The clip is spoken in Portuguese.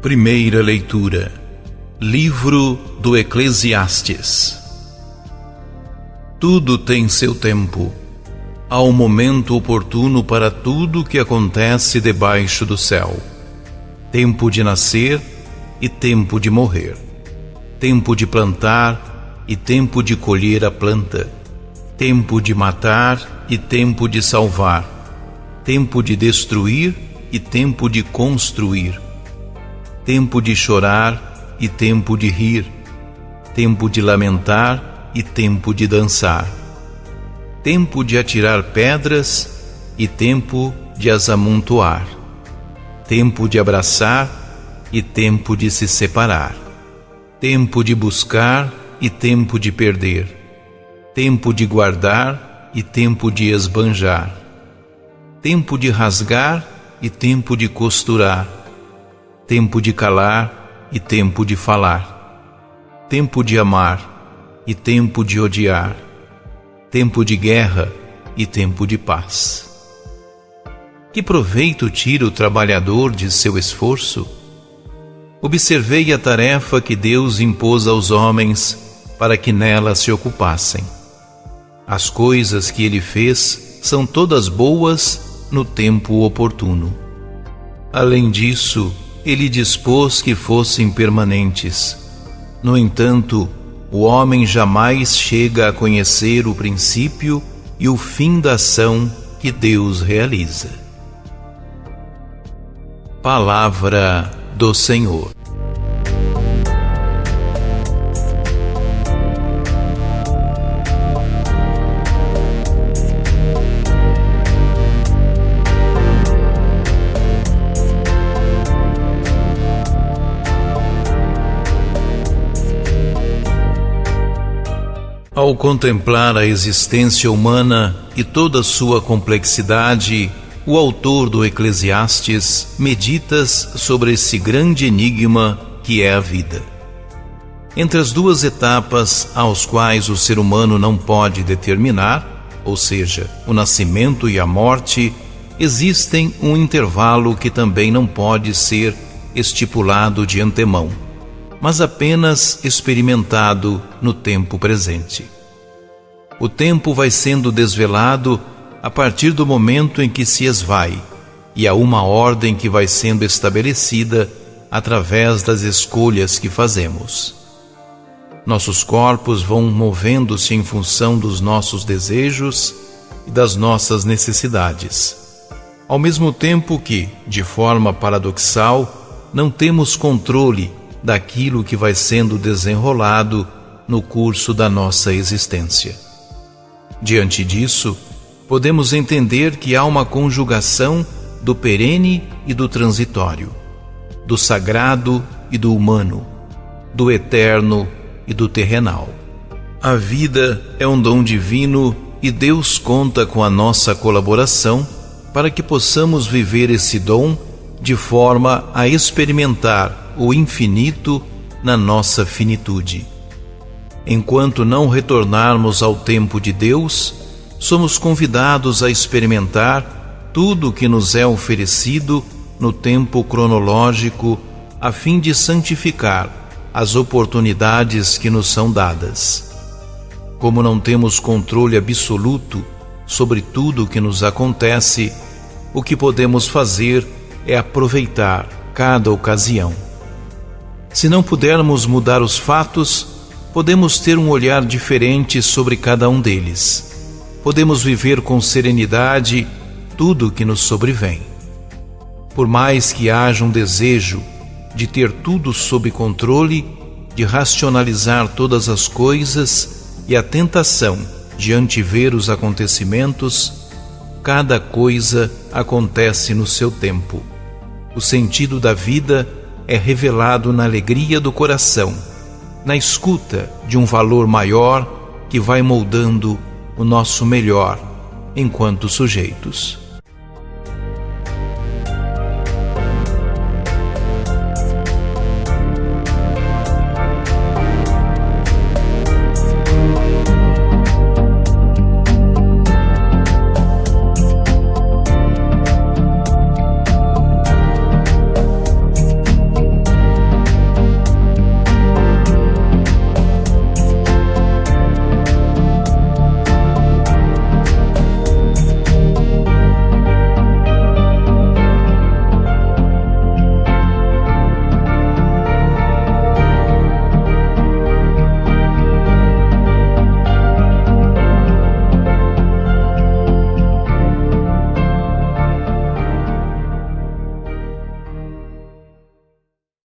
Primeira leitura. Livro do Eclesiastes. Tudo tem seu tempo. Há um momento oportuno para tudo que acontece debaixo do céu. Tempo de nascer e tempo de morrer. Tempo de plantar e tempo de colher a planta. Tempo de matar e tempo de salvar. Tempo de destruir e tempo de construir. Tempo de chorar e tempo de rir. Tempo de lamentar e tempo de dançar. Tempo de atirar pedras e tempo de as amontoar. Tempo de abraçar e tempo de se separar. Tempo de buscar e tempo de perder. Tempo de guardar e tempo de esbanjar. Tempo de rasgar e tempo de costurar. Tempo de calar e tempo de falar. Tempo de amar e tempo de odiar. Tempo de guerra e tempo de paz. Que proveito tira o trabalhador de seu esforço? Observei a tarefa que Deus impôs aos homens para que nela se ocupassem. As coisas que ele fez são todas boas no tempo oportuno. Além disso, ele dispôs que fossem permanentes. No entanto, o homem jamais chega a conhecer o princípio e o fim da ação que Deus realiza. Palavra do Senhor. Ao contemplar a existência humana e toda sua complexidade, o autor do Eclesiastes medita sobre esse grande enigma que é a vida. Entre as duas etapas aos quais o ser humano não pode determinar, ou seja, o nascimento e a morte, existem um intervalo que também não pode ser estipulado de antemão, mas apenas experimentado no tempo presente. O tempo vai sendo desvelado a partir do momento em que se esvai, e há uma ordem que vai sendo estabelecida através das escolhas que fazemos. Nossos corpos vão movendo-se em função dos nossos desejos e das nossas necessidades, ao mesmo tempo que, de forma paradoxal, não temos controle daquilo que vai sendo desenrolado no curso da nossa existência. Diante disso, podemos entender que há uma conjugação do perene e do transitório, do sagrado e do humano, do eterno e do terrenal. A vida é um dom divino e Deus conta com a nossa colaboração para que possamos viver esse dom de forma a experimentar o infinito na nossa finitude. Enquanto não retornarmos ao tempo de Deus, somos convidados a experimentar tudo o que nos é oferecido no tempo cronológico, a fim de santificar as oportunidades que nos são dadas. Como não temos controle absoluto sobre tudo o que nos acontece, o que podemos fazer é aproveitar cada ocasião. Se não pudermos mudar os fatos, podemos ter um olhar diferente sobre cada um deles. Podemos viver com serenidade tudo o que nos sobrevém. Por mais que haja um desejo de ter tudo sob controle, de racionalizar todas as coisas e a tentação de antever os acontecimentos, cada coisa acontece no seu tempo. O sentido da vida é revelado na alegria do coração, na escuta de um valor maior que vai moldando o nosso melhor enquanto sujeitos.